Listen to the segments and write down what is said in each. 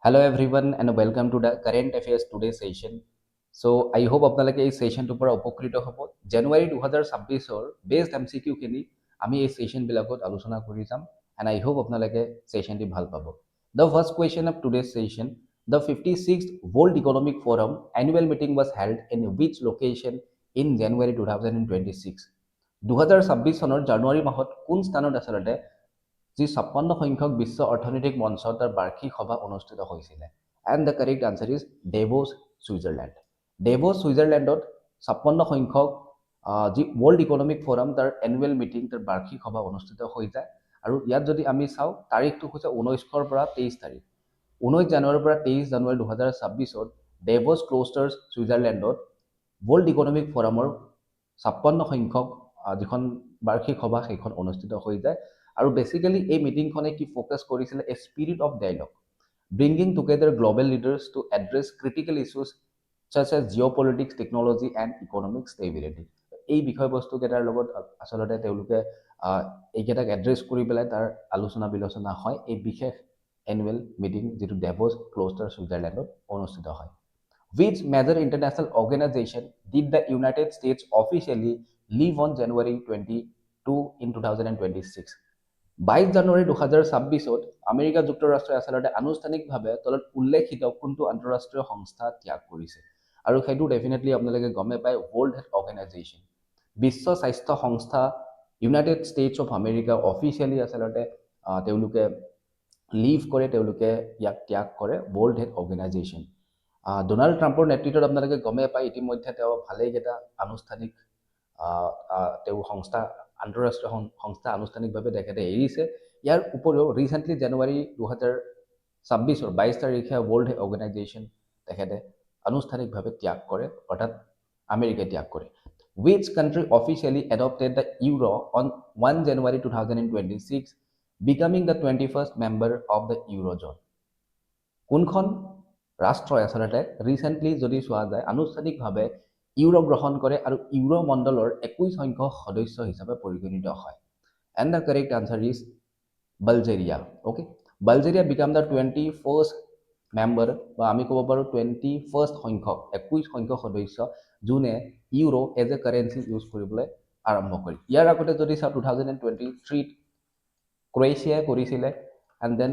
Hello everyone and welcome to the current affairs today session. So I hope আপোনালোকে এই সেশনটোৰ পৰা উপকৃত হ'ব। জানুৱাৰী 2026ৰ বেস্ট এমচিকিউ খিনি আমি এই সেশন বিলাকত আলোচনা কৰি যাম and I hope আপোনালোকে সেশনটি ভাল পাব। The first question of today's session, the 56th World Economic Forum annual meeting was held in which location in January 2026? 2026 চনৰ জানুৱাৰী মাহত কোন স্থানত আচলতে যি 56 সংখ্যক বিশ্ব অৰ্থনৈতিক মঞ্চ তাৰ বাৰ্ষিক সভা অনুষ্ঠিত হৈছিল and the correct answer is Davos Switzerland. Davos ছুইজাৰলেণ্ডত 56 সংখ্যক যি ৱৰ্ল্ড ইকনমিক ফৰাম তাৰ এনুৱেল মিটিং তাৰ বাৰ্ষিক সভা অনুষ্ঠিত হৈ যায় আৰু ইয়াত যদি আমি চাওঁ তাৰিখটো হৈছে 19ৰ পৰা 23 তাৰিখ। 19 জানুৱাৰীৰ পৰা 23 জানুৱাৰী 2026ত ডেভোছ ক্লষ্টাৰ্ছ ছুইজাৰলেণ্ডত ৱৰ্ল্ড ইকনমিক ফৰামৰ 56 সংখ্যক যিখন বাৰ্ষিক সভা সেইখন অনুষ্ঠিত হৈ যায় আৰু বেসিক্যালি এই মিটিংখনে কি ফোকাস কৰিছিল a spirit of dialogue bringing together global leaders to address critical issues such as geopolitics, technology and economic stability. এই বিষয়বস্তু কেইটাৰ লগত আসলতে তেওঁলোকে এইকেইটাক এড্ৰেছ কৰি পেলাই তাৰ আলোচনা বিলোচনা হয় এই বিশেষ এনুৱেল মিটিং যেটো ডেভোছ ক্লষ্টাৰ ছুইজাৰলেণ্ডত অনুষ্ঠিত হয়। Which major international organization did the United States officially leave on January 22 in 2026? 22 January 2026ত America যুক্তৰাষ্ট্ৰই আচলতে আনুষ্ঠানিকভাৱে তলত উল্লেখিত কোনটো আন্তঃৰাষ্ট্ৰীয় সংস্থা ত্যাগ কৰিছে আৰু সেইটো ডেফিনেটলি আপোনালোকে গমে পায় ৱৰ্ল্ড হেলথ অৰ্গেনাইজেশ্যন বিশ্ব স্বাস্থ্য সংস্থা United states of America officially আচলতে তেওঁলোকে লিভ কৰে তেওঁলোকে ইয়াক ত্যাগ কৰে ৱৰ্ল্ড হেলথ অৰ্গেনাইজেশ্যন। ডোনাল্ড ট্ৰাম্পৰ নেতৃত্বত আপোনালোকে গমে পায় ইতিমধ্যে তেওঁ ভালেইকেইটা আনুষ্ঠানিক তেওঁ সংস্থা আন্তঃৰাষ্ট্ৰীয় সংস্থা আনুষ্ঠানিকভাৱে তেখেতে এৰিছে। ইয়াৰ উপৰিও ৰিসেন্টলি জানুৱাৰী 2026ৰ 22 তাৰিখে ৱৰ্ল্ড হেলথ অৰ্গেনাইজেশ্যন তেখেতে আনুষ্ঠানিকভাৱে ত্যাগ কৰে অৰ্থাৎ আমেৰিকাই ত্যাগ কৰে। Which country officially adopted the euro on 1 January 2026, becoming the 21st member of the eurozone? কোনখন ৰাষ্ট্ৰই আচলতে ৰিসেন্টলি যদি চোৱা যায় আনুষ্ঠানিকভাৱে ইউৰো গ্ৰহণ কৰে আৰু ইউৰো মণ্ডলৰ 21 সংখ্যক সদস্য হিচাপে পৰিগণিত হয় and the correct answer is Bulgaria. Okay, Bulgaria became the 21st member বা আমি ক'ব পাৰো 21st সংখ্যক 21 সংখ্যক সদস্য যোনে euro as a currency use কৰিবলৈ আৰম্ভ কৰে। ইয়াৰ আগতে যদি চাওঁ 2023 ক্ৰোয়েছিয়াই কৰিছিলে and then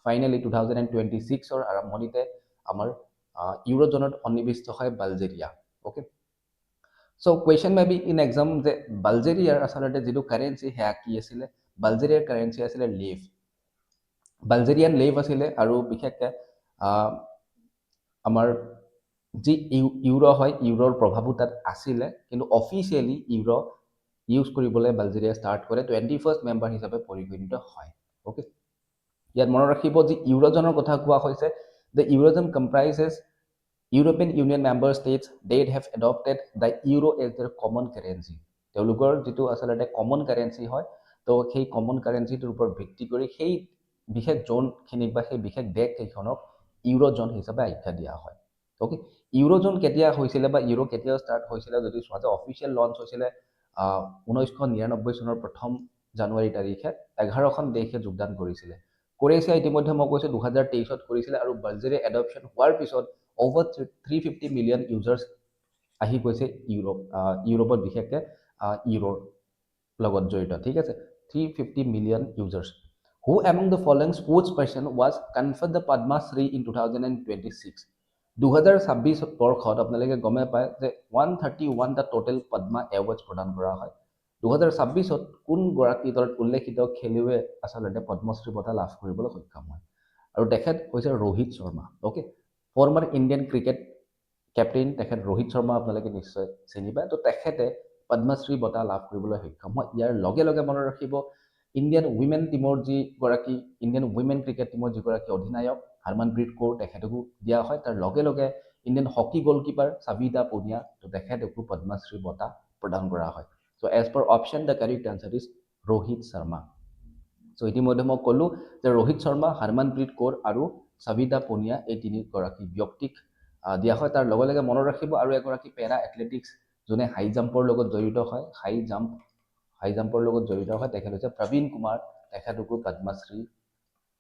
finally 2026ৰ আৰম্ভণিতে আমাৰ ইউৰোজোনত সন্নিৱিষ্ট হয় Bulgaria. Okay, so question may be in exam যে বালজেৰিয়াৰ আচলতে যেটো কাৰেন্সি হেয়া কি আছিল বালজেৰিয়াৰ কাৰেন্সি আছিল লেভ বালজেৰিয়ান লেভ আছিল আৰু বিশেষকৈ আমাৰ যি ইউৰো হয় ইউৰোৰ প্ৰভাৱো তাত আছিল কিন্তু অফিচিয়েলি ইউৰো ইউজ কৰিবলৈ বালজেৰিয়া ষ্টাৰ্ট কৰে 21st মেম্বাৰ হিচাপে পৰিগণিত হয়। ওকে, ইয়াত মনত ৰাখিব যে ইউৰোজনৰ কথা কোৱা হৈছে the eurozone comprises European Union member states that have adopted the euro as their common currency. তেওঁলোকৰ যেটো আসলতে কমন কাৰেন্সি হয় তো সেই কমন কাৰেন্সিটোৰ ওপৰত ভিত্তি কৰি সেই বিশেষ জোন খিনিক বা সেই বিশেষ দেশ কেইখনক ইউৰোজোন হিচাপে আখ্যা দিয়া হয়। ওকে, ইউৰোজোন কেতিয়া হৈছিল বা ইউৰো কেতিয়া ষ্টাৰ্ট হৈছিল যদি চোৱা যায় অফিচিয়েল লঞ্চ হৈছিল 1999 চনৰ 1 জানুৱাৰী তাৰিখে 11খন দেশে যোগদান কৰিছিল। ক্ৰোয়েছিয়া ইতিমধ্যে মই কৈছো 2023ত কৰিছিল আৰু বালজেৰিয়া এডপশন হোৱাৰ পিছত over 350 million users আহি গৈছে ইউৰোপত বিশেষকৈ ইউৰোৰ লগত জড়িত। ঠিক আছে, 350 million users. Who among the following spokesperson was conferred the Padma Shri in 2026? 2026 বৰ্ষত আপোনালোকে গমে পায় যে 131টা টোটাল পদ্মা এৱাৰ্ডছ প্ৰদান কৰা হয়। 2026ত কোন গৰাকী দলত উল্লেখিত খেলুৱৈ আচলতে পদ্মশ্ৰী বঁটা লাভ কৰিবলৈ সক্ষম হয় আৰু তেখেত হৈছে Rohit Sharma. Okay, former Indian cricket captain তেখেত ৰোহিত শৰ্মা আপোনালোকে নিশ্চয় চিনি পায়। তো তেখেতে পদ্মশ্ৰী বঁটা লাভ কৰিবলৈ সক্ষম হয়। ইয়াৰ লগে লগে মনত ৰাখিব ইণ্ডিয়ান উইমেন টিমৰ যি গৰাকী ইণ্ডিয়ান উইমেন ক্ৰিকেট টিমৰ যি গৰাকী অধিনায়ক হৰমনপ্ৰীত কৌৰ তেখেতকো দিয়া হয়। তাৰ লগে লগে Indian hockey goalkeeper Sabita Punia তো তেখেতকো পদ্মশ্ৰী বঁটা প্ৰদান কৰা হয়। So as per option the correct answer is Rohit Sharma. So ইতিমধ্যে মই ক'লো যে ৰোহিত শৰ্মা হৰমনপ্ৰীত কৌৰ আৰু সাবিতা পুনিয়া এই তিনিগৰাকী ব্যক্তিক দিয়া হয়। তাৰ লগে লগে মনত ৰাখিব আৰু এগৰাকী পেৰা এথলেটিক্স যোনে হাই জাম্পৰ লগত জড়িত হয় হাই জাম্পৰ লগত জড়িত হয় তেখেত হৈছে প্ৰবীণ কুমাৰ তেখেতকো পদ্মশ্ৰী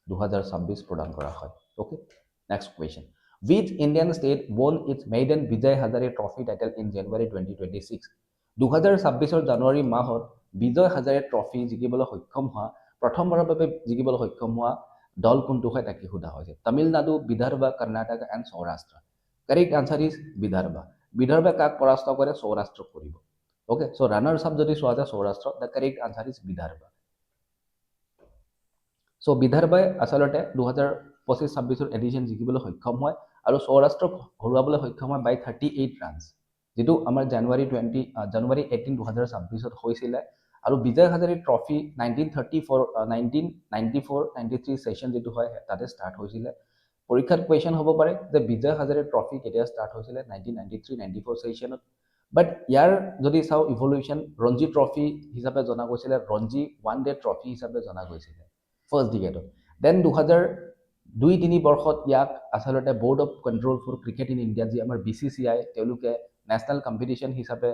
2026 প্ৰদান কৰা হয়। Okay, Next question. Which Indian state won its maiden Vijay Hazare Trophy title in January 2026? 2026 জানুৱাৰী মাহত বিজয় হাজাৰে ট্ৰফি জিকিবলৈ সক্ষম হোৱা প্ৰথমবাৰৰ বাবে জিকিবলৈ সক্ষম হোৱা দল কোনটো হয় তাকে সোধা হৈছে Tamil Nadu Vidarbha Karnataka and Saurashtra correct answer is Vidarbha বিদৰ্ভে কাক পৰাস্ত কৰে সৌৰাষ্ট্ৰক কৰিব ওকে সো ৰানাৰ্ছ আপ যদি চোৱা যায় Saurashtra the correct answer is Vidarbha so বিদৰ্ভাই আচলতে 2025-26 এডিশ্যন জিকিবলৈ সক্ষম হয় আৰু সৌৰাষ্ট্ৰক হৰুৱাবলৈ সক্ষম হয় বাই 38 ৰানছ যেটো আমাৰ জানুৱাৰী 18 2026 হৈছিলে আৰু বিজয় হাজাৰে ট্ৰফি 1994 সেশন যেটো হয় তাতে ষ্টাৰ্ট হৈছিলে পৰীক্ষাত কোৱেশ্চন হ'ব পাৰে যে বিজয় হাজাৰে ট্ৰফি কেতিয়া ষ্টাৰ্ট হৈছিলে 1993-94 সেশনত বাট ইয়াৰ যদি চাও ইভলিউশন ৰঞ্জি ট্ৰফি হিচাপে জনা গৈছিলে ৰঞ্জি ওৱান ডে ট্ৰফি হিচাপে জনা গৈছিলে ফাৰ্ষ্ট ডিকেডত দেন 2002-3 বৰ্ষত ইয়াক আচলতে board of control for cricket in India যি আমাৰ BCCI তেওঁলোকে নেশ্যনেল কম্পিটিশন হিচাপে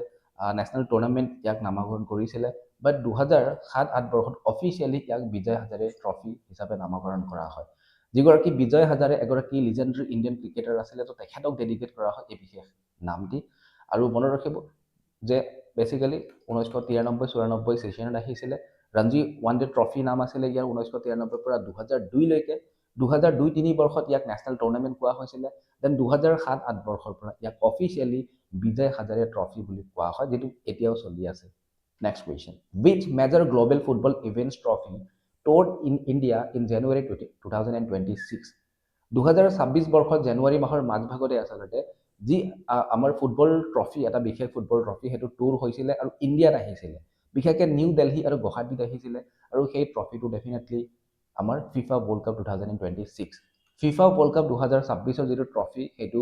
নেশ্যনেল টুৰ্নামেণ্ট ইয়াক নামকৰণ কৰিছিলে বাট 2007-8 বৰ্ষত অফিচিয়েলি ইয়াক বিজয় হাজাৰে ট্ৰফি হিচাপে নামকৰণ কৰা হয় যিগৰাকী বিজয় হাজাৰে এগৰাকী লিজেণ্ডাৰী ইণ্ডিয়ান ক্ৰিকেটাৰ আছিলে তো তেখেতক ডেডিকেট কৰা হয় এই বিশেষ নামটি আৰু মনত ৰাখিব যে বেসিক্যালি 1993-94 সেশনত আহিছিলে ৰঞ্জি ওৱান ডে ট্ৰফি নাম আছিলে ইয়াৰ 1993 পৰা 2002 লৈকে 2002-3 বৰ্ষত ইয়াক নেশ্যনেল টুৰ্নামেণ্ট কোৱা হৈছিলে দেন 2007-8 বৰ্ষৰ পৰা ইয়াক অফিচিয়েলি বিজয় হাজাৰে ট্ৰফি বুলি কোৱা হয় যেটো এতিয়াও চলি আছে next question which major global football events trophy toured in India in January 2026 2026 বৰ্ষত জানুৱাৰী মাহৰ মাজভাগতে আচলতে যি আমাৰ ফুটবল ট্ৰফি এটা বিশেষ ফুটবল ট্ৰফি হেতু টুৰ হৈছিলে আৰু ইণ্ডিয়াত আহিছিলে বিশেষকৈ নিউ দিল্লী আৰু গুৱাহাটীত আহিছিলে আৰু সেই ট্ৰফিটো ডেফিনেটলি আমাৰ FIFA world cup 2026 FIFA world cup 2026 যেটো ট্ৰফি হেতু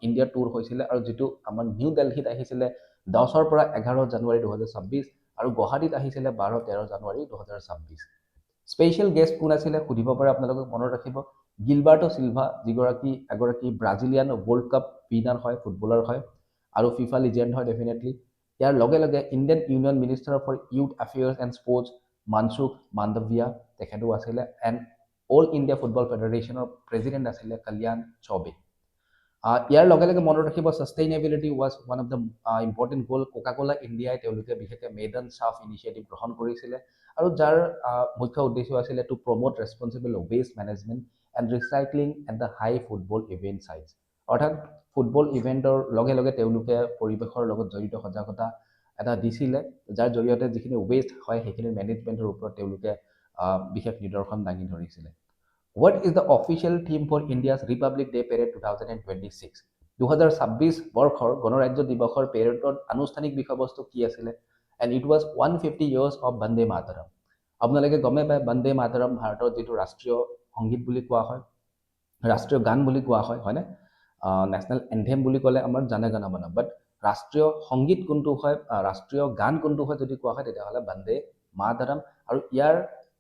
ইণ্ডিয়া টুৰ হৈছিলে আৰু যেটো আমাৰ নিউ দিল্লীত আহিছিলে 10 পৰা 11 জানুৱাৰী 2026 আৰু গুৱাহাটীত আহিছিলে 12-13 জানুৱাৰী 2026 স্পেশাল গেষ্ট কোন আছিলে সুধিব পাৰে আপোনালোকক মনত ৰাখিব গিলবাৰ্টো সিলভা যিগৰাকী এগৰাকী ব্ৰাজিলিয়ান ৱৰ্ল্ড কাপ উইনাৰ হয় ফুটবলাৰ হয় আৰু ফিফা লিজেণ্ড হয় ডেফিনেটলি ইয়াৰ লগে লগে Indian union minister for youth affairs and sports Mansukh Mandaviya তেখেতো আছিলে এণ্ড অল ইণ্ডিয়া ফুটবল ফেডাৰেশ্যনৰ প্ৰেছিডেণ্ট আছিলে কল্যাণ চৌবে ইয়াৰ লগে লগে মনত ৰাখিব sustainability was one of the important goal Coca-Cola ইণ্ডিয়াই তেওঁলোকে বিশেষকৈ মেডান চাফ ইনিচিয়েটিভ গ্ৰহণ কৰিছিলে আৰু যাৰ মুখ্য উদ্দেশ্য আছিলে to promote responsible waste management and recycling at the high football event sites অৰ্থাৎ ফুটবল ইভেণ্টৰ লগে লগে তেওঁলোকে পৰিৱেশৰ লগত জড়িত সজাগতা এটা দিছিলে যাৰ জৰিয়তে যিখিনি ৱেষ্ট হয় সেইখিনি মেনেজমেণ্টৰ ওপৰত তেওঁলোকে বিশেষ নিদৰ্শন দাঙি ধৰিছিলে What is the official theme for India's Republic Day Parade 2026? 2026 বৰ্ষৰ গণৰাজ্য দিৱসৰ পেৰেডৰ আনুষ্ঠানিক বিষয়বস্তু কি আছিলে and it was 150 years of Bande Mataram. আপোনালোকে গমে পায় বন্দে মাতৰম ভাৰতৰ যেটো ৰাষ্ট্ৰীয় সংগীত বুলি কোৱা হয় ৰাষ্ট্ৰীয় গান বুলি কোৱা হয় হয়নে নেশ্যনেল এন্থেম বুলি ক'লে আমাৰ জানে গানা বনা বাট ৰাষ্ট্ৰীয় সংগীত কোনটো হয় ৰাষ্ট্ৰীয় গান কোনটো হয় যদি কোৱা হয় তেতিয়াহ'লে বন্দে মাতৰম আৰু ইয়াৰ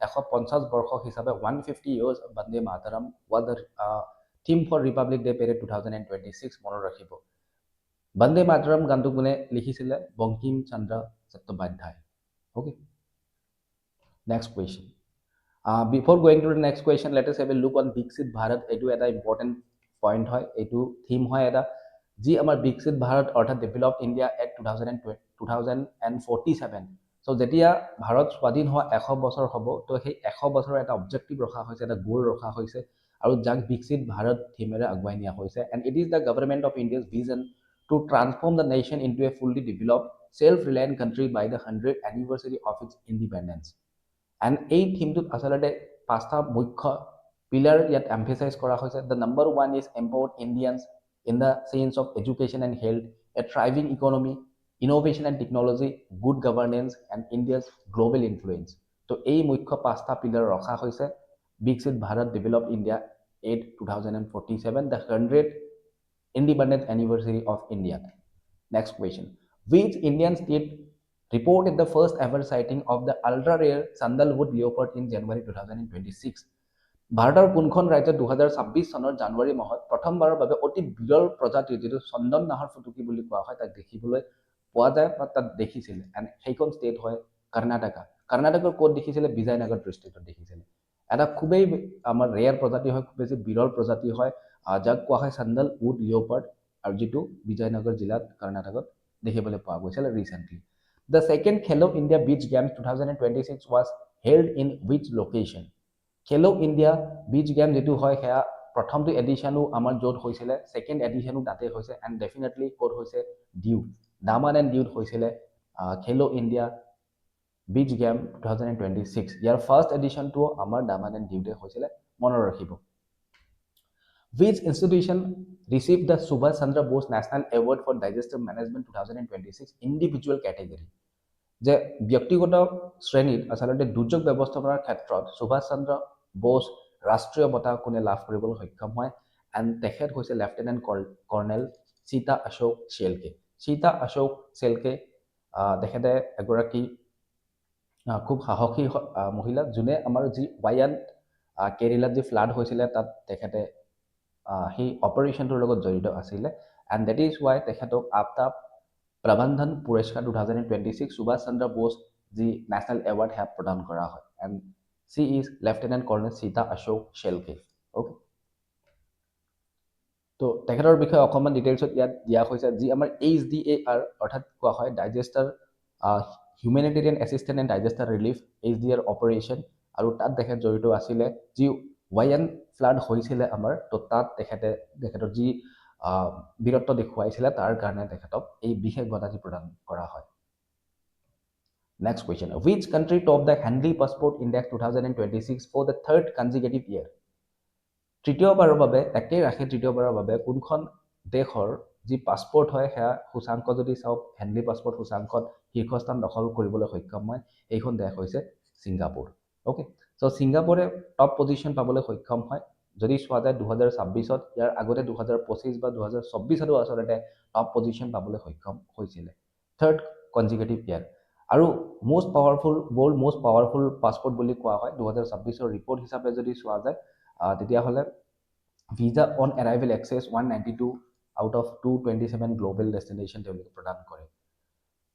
150 বৰ্ষ হিচাপে 150 years of Bande Mataram was the theme for Republic Day Parade 2026 মনত ৰাখিব Bande Mataram গানটো কোনে লিখিছিলে Bankim Chandra Chattopadhyay okay next question before going to the next question let us have a look on Viksit Bharat etu eta important point hoy etu theme hoy eta ji amar Viksit Bharat orthat developed India at 2047 so jetia bharat swadhin hoa 100 বছৰ হব তো সেই 100 বছৰৰ এটা objective ৰখা হৈছে এটা গোল ৰখা হৈছে আৰু যাক Viksit Bharat থিমেৰে আগুৱাই নিয়া হৈছে and it is the government of India's vision to transform the nation into a fully developed self-reliant country by the 100th anniversary of its independence and এই থিমটোত আচলতে পাঁচটা মুখ্য পিলাৰ ইয়াত এমফেসাইজ কৰা হৈছে the number one is empower Indians in the sense of education and health a thriving economy innovation and technology good governance and India's global influence তো এই মুখ্য পাঁচটা পিলাৰ ৰখা হৈছে Viksit Bharat developed India at 2047 the 100th independence anniversary of India next question which Indian state reported the first ever sighting of the ultra rare sandalwood leopard in January 2026 ভাৰতৰ কোনখন ৰাজ্যত 2026 চনৰ জানুৱাৰী মাহত প্ৰথমবাৰৰ বাবে অতি বিৰল প্ৰজাতিৰ যেটো চন্দন নাহৰ ফুটুকি বুলি কোৱা হয় তাক দেখিবলৈ পোৱা যায় বা তাত দেখিছিলে এণ্ড সেইখন ষ্টেট হয় কৰ্ণাটকা কৰ্ণাটকৰ ক'ত দেখিছিলে বিজয়নগৰ ডিষ্ট্ৰিক্টত দেখিছিলে এটা খুবেই আমাৰ ৰেয়াৰ প্ৰজাতি হয় খুব বেছি বিৰল প্ৰজাতি হয় যাক কোৱা হয় চাণ্ডাল উড লিঅ'পাৰ্ড আৰু যিটো বিজয়নগৰ জিলাত কৰ্ণাটকত দেখিবলৈ পোৱা গৈছিল ৰিচেণ্টলি দ্য ছেকেণ্ড খেলো ইণ্ডিয়া বিচ games 2026 was held in wish location খেলো ইণ্ডিয়া বিচ গেম যিটো হয় সেয়া প্ৰথমটো এডিশ্যনো আমাৰ য'ত হৈছিলে ছেকেণ্ড এডিশ্যনো তাতে হৈছে এণ্ড ডেফিনেটলি ক'ত হৈছে ডিউ ডামান এণ্ড ডিউত হৈছিলে খেলো ইণ্ডিয়া বিচ গেম 2026 ইয়াৰ ফাৰ্ষ্ট এডিশ্যনটো আমাৰ ডামান এণ্ড ডিউতে হৈছিলে মনত ৰাখিব Which institution received the Subhash Chandra Bose National Award for Disaster Management 2026 individual category? যে ব্যক্তিগত শ্ৰেণীত আচলতে দুৰ্যোগ ব্যৱস্থাপনাৰ ক্ষেত্ৰত সুভাষ চন্দ্ৰ বোস ৰাষ্ট্ৰীয় বঁটা কোনে লাভ কৰিবলৈ সক্ষম হয় এণ্ড তেখেত হৈছে লেফটেনেণ্ট কৰ্ণেল সীতা অশোক শ্বেলকে সীতা অশোক শ্বেলকে তেখেতে এগৰাকী খুব সাহসী মহিলা যোনে আমাৰ যি ৱায়ান কেৰেলাত যি ফ্লাড হৈছিলে তাত তেখেতে সেই অপাৰেশ্যনটোৰ লগত জড়িত আছিলে এণ্ড দেট ইজ ৱাই তেখেতক আফতাব প্ৰবন্ধন পুৰস্কাৰ 2026 সুভাষ চন্দ্ৰ বোস যি নেশ্যনেল এৱাৰ্ড সেয়া প্ৰদান কৰা হয় and she is lieutenant colonel Sita Ashok Shelke okay তো তেখেতৰ বিষয়ে অকণমান ডিটেইলছত ইয়াত দিয়া হৈছে যি আমাৰ HDAR অৰ্থাৎ কোৱা হয় disaster humanitarian assistant and disaster relief HDAR operation আৰু তাত তেখেত জড়িত আছিলে যি ৱায়ান ফ্লাড হৈছিলে আমাৰ তো তাত তেখেতৰ যি বীৰত্ব দেখুৱাইছিলে তাৰ কাৰণে তেখেতক এই বিশেষ বঁটাটি প্ৰদান কৰা হয় next question which country topped the Henley Passport Index 2026 for the third consecutive year তৃতীয়বাৰৰ বাবে একেৰাশে তৃতীয়বাৰৰ বাবে কোনখন দেশৰ যি পাছপৰ্ট হয় সেয়া সূচাংক যদি চাওক হেনলি পাছপৰ্ট সূচাংকত শীৰ্ষস্থান দখল কৰিবলৈ সক্ষম হয় এইখন দেশ হৈছে ছিংগাপুৰ অ'কে চ' ছিংগাপুৰে টপ পজিশ্যন পাবলৈ সক্ষম হয় যদি চোৱা যায় 2026ত ইয়াৰ আগতে 2025 বা 2024তো আচলতে টপ পজিশ্যন পাবলৈ সক্ষম হৈছিলে থাৰ্ড কনজিকিউটিভ ইয়াৰ আৰু মষ্ট পাৱাৰফুল পাছপৰ্ট বুলি কোৱা হয় 2026ৰ ৰিপৰ্ট হিচাপে যদি চোৱা যায় তেতিয়াহ'লে visa on arrival access 192 out of 227 global destination তেওঁলোকে প্ৰদান কৰে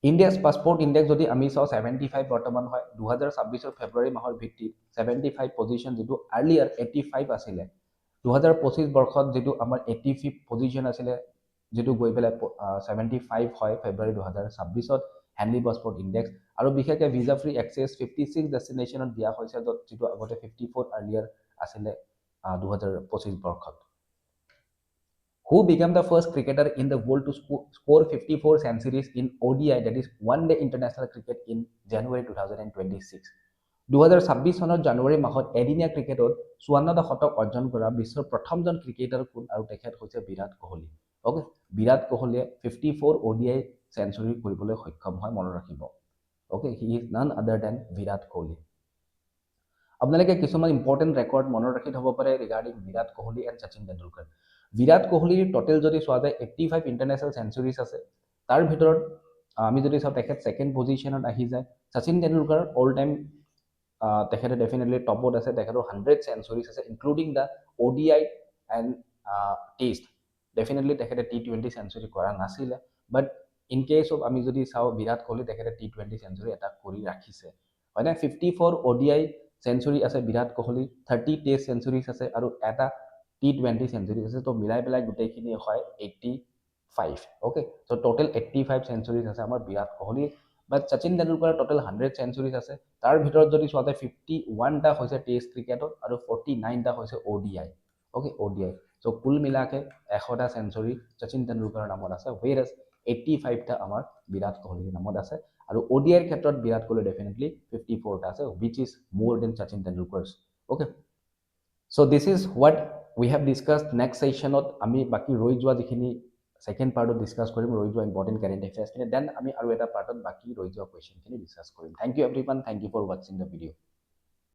ইণ্ডিয়াছ পাছপৰ্ট ইণ্ডেক্স যদি আমি চাওঁ 75 বৰ্তমান হয় 2026ৰ ফেব্ৰুৱাৰী মাহৰ ভিত্তিত 75 পজিশ্যন যিটো আৰ্লিয়াৰ 85 আছিলে 2025 বৰ্ষত যিটো আমাৰ 85 পজিশ্যন আছিলে যিটো গৈ পেলাই 75 হয় ফেব্ৰুৱাৰী 2026ত হেনলি পাছপৰ্ট ইণ্ডেক্স আৰু বিশেষকৈ ভিজা ফ্ৰী এক্সেছ 56 ডেষ্টিনেশ্যনত দিয়া হৈছে য'ত যিটো আগতে 54 আৰ্লিয়াৰ আছিলে 2025 বৰ্ষত who became the first cricketer in the world to score 54 centuries in ODI that is one day international cricket in January 2026 2026 চনৰ জানুৱাৰী মাহত এদিনীয়া ক্ৰিকেটত 54টা শতক অৰ্জন কৰা বিশ্বৰ প্ৰথমজন ক্ৰিকেটাৰ কোন আৰু তেখেত হৈছে বিৰাট কোহলি ওকে বিৰাট কোহলিয়ে 54 ODI সেঞ্চুৰী কৰিবলৈ সক্ষম হয় মনত ৰাখিব okay he is none other than Virat Kohli আপোনালোকে কিছুমান ইম্পৰ্টেণ্ট ৰেকৰ্ড মনত ৰাখি থ'ব পাৰে ৰিগাৰ্ডিং বিৰাট কোহলি এণ্ড শচীন তেণ্ডুলকাৰ বিৰাট কোহলিৰ টোটেল যদি চোৱা যায় 85 ইণ্টাৰনেশ্যনেল চেঞ্চুৰিজ আছে তাৰ ভিতৰত আমি যদি চাওঁ তেখেত ছেকেণ্ড পজিশ্যনত আহি যায় শচীন তেণ্ডুলকাৰ অল টাইম তেখেতে ডেফিনেটলি টপত আছে তেখেতৰ 100 চেঞ্চুৰিজ আছে including the ODI and test definitely তেখেতে T20 চেঞ্চুৰি কৰা নাছিলে বাট ইন কেছ অফ আমি যদি চাওঁ বিৰাট কোহলি তেখেতে T20 চেঞ্চুৰি এটা কৰি ৰাখিছে হয়নে 54 ODI চেঞ্চুৰি আছে বিৰাট কোহলি 30 টেষ্ট চেঞ্চুৰিজ আছে আৰু এটা T20 চেঞ্চুৰি আছে তো মিলাই পেলাই গোটেইখিনি হয় 85 ওকে সো টোটেল 85 চেঞ্চুৰিজ আছে আমাৰ বিৰাট কোহলি বাট শচীন তেণ্ডুলকাৰ টোটেল 100 চেঞ্চুৰিজ আছে তাৰ ভিতৰত যদি চোৱা যায় 51টা হৈছে টেষ্ট ক্ৰিকেটত আৰু 49টা হৈছে ODI ওকে ODI সো কুল মিলাকে 100টা চেঞ্চুৰি শচীন তেণ্ডুলকাৰৰ নামত আছে whereas 85টা আমাৰ বিৰাট কোহলিৰ নামত আছে আৰু ODIৰ ক্ষেত্ৰত বিৰাট কোহলি ডেফিনেটলি 54টা আছে which is more than Sachin Tendulkar's okay so this is what we have discussed next sessionত আমি বাকি ৰৈ যোৱা যিখিনি সেকেন্ড পাৰ্টত ডিসকাস কৰিম ৰৈ যোৱা ইম্পৰ্টেন্ট কাৰেন্ট এফেয়াৰ্স খিনি দেন আমি আৰু এটা পাৰ্টত বাকি ৰৈ যোৱা কোৱেশ্চন খিনি ডিসকাস কৰিম thank you everyone thank you for watching the video